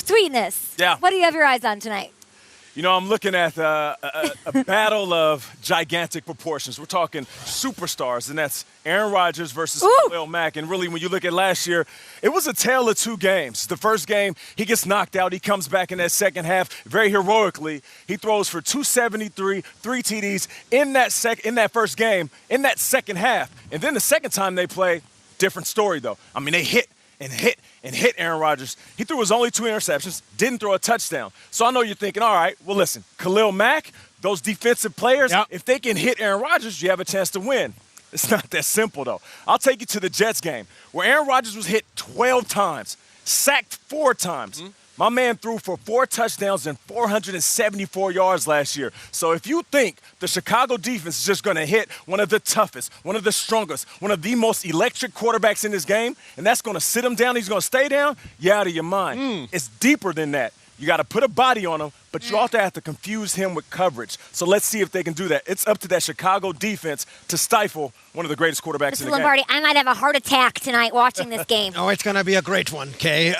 Sweetness. Yeah. What do you have your eyes on tonight? You know, I'm looking at a battle of gigantic proportions. We're talking superstars, and that's Aaron Rodgers versus Khalil Mack. And really, when you look at last year, it was a tale of two games. The first game, he gets knocked out. He comes back in that second half very heroically. He throws for 273, 3 TDs in that first game, in that second half. And then the second time they play, different story, though. I mean, they hit Aaron Rodgers. He threw his only 2 interceptions, didn't throw a touchdown. So I know you're thinking, all right, well, listen, Khalil Mack, those defensive players, if they can hit Aaron Rodgers, you have a chance to win. It's not that simple, though. I'll take you to the Jets game where Aaron Rodgers was hit 12 times, sacked 4 times. My man threw for 4 touchdowns and 474 yards last year. So if you think the Chicago defense is just going to hit one of the toughest, one of the strongest, one of the most electric quarterbacks in this game, and that's going to sit him down, he's going to stay down, you're out of your mind. It's deeper than that. You got to put a body on him, but you also have to confuse him with coverage. So let's see if they can do that. It's up to that Chicago defense to stifle one of the greatest quarterbacks in the Lombardi, game. I might have a heart attack tonight watching this game. Oh, it's going to be a great one, Kay.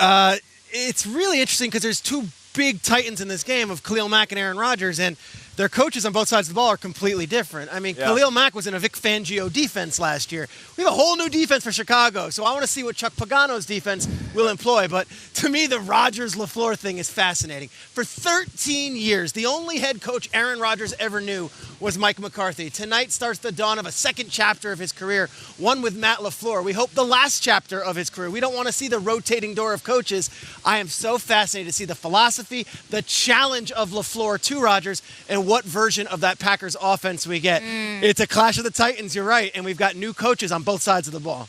It's really interesting because there's 2 big titans in this game of Khalil Mack and Aaron Rodgers, and their coaches on both sides of the ball are completely different. I mean, Khalil Mack was in a Vic Fangio defense last year. We have a whole new defense for Chicago, so I want to see what Chuck Pagano's defense will employ. But to me, the Rodgers-LaFleur thing is fascinating. For 13 years, the only head coach Aaron Rodgers ever knew was Mike McCarthy. Tonight starts the dawn of a second chapter of his career, one with Matt LaFleur. We hope the last chapter of his career. We don't want to see the rotating door of coaches. I am so fascinated to see the philosophy, the challenge of LaFleur to Rodgers, and what version of that Packers offense we get. It's a clash of the Titans, you're right, and we've got new coaches on both sides of the ball.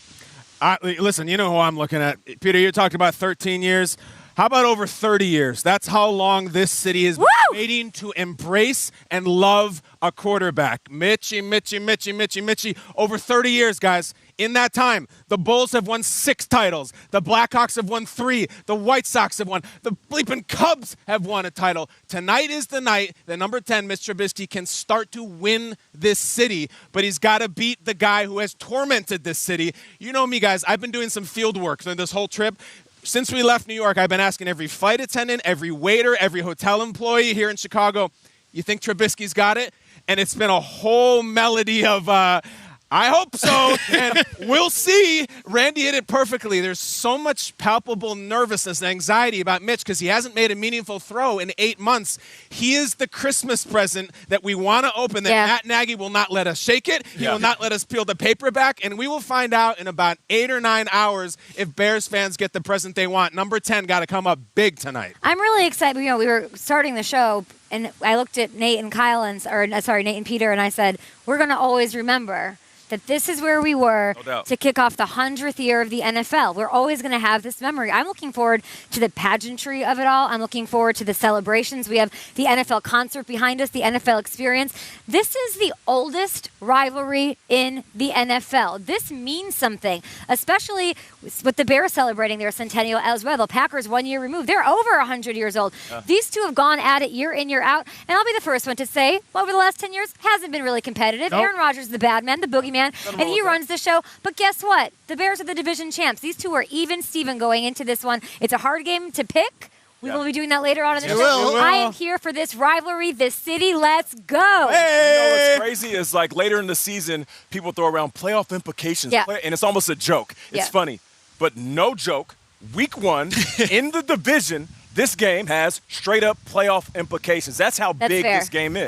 Listen, you know who I'm looking at. Peter, you talked about 13 years. How about over 30 years? That's how long this city has been waiting to embrace and love a quarterback. Mitchie. Over 30 years, guys. In that time, the Bulls have won 6 titles. The Blackhawks have won 3. The White Sox have won. The bleeping Cubs have won a title. Tonight is the night that number 10, Mitch Trubisky, can start to win this city, but he's got to beat the guy who has tormented this city. You know me, guys. I've been doing some field work through this whole trip. Since we left New York, I've been asking every flight attendant, every waiter, every hotel employee here in Chicago, you think Trubisky's got it? And it's been a whole melody of, I hope so, and we'll see. Randy hit it perfectly. There's so much palpable nervousness and anxiety about Mitch because he hasn't made a meaningful throw in 8 months. He is the Christmas present that we want to open, that Matt Nagy will not let us shake it. He will not let us peel the paper back, and we will find out in about 8 or 9 hours if Bears fans get the present they want. Number 10 got to come up big tonight. I'm really excited. You know, we were starting the show, and I looked at Nate and Nate and Peter, and I said, we're going to always remember that this is where we were to kick off the 100th year of the NFL. We're always going to have this memory. I'm looking forward to the pageantry of it all. I'm looking forward to the celebrations. We have the NFL concert behind us, the NFL experience. This is the oldest rivalry in the NFL. This means something, especially with the Bears celebrating their centennial as well. The Packers 1 year removed. They're over 100 years old. These two have gone at it year in, year out. And I'll be the first one to say, over the last 10 years, hasn't been really competitive. Aaron Rodgers is the bad man, the boogeyman. And he runs the show. But guess what? The Bears are the division champs. These two are even Steven going into this one. It's a hard game to pick. We will be doing that later on in the show. I am here for this rivalry, this city. Let's go. Hey! You know what's crazy is like later in the season, people throw around playoff implications. And it's almost a joke. It's funny. But no joke. Week 1 in the division, this game has straight up playoff implications. That's how big this game is.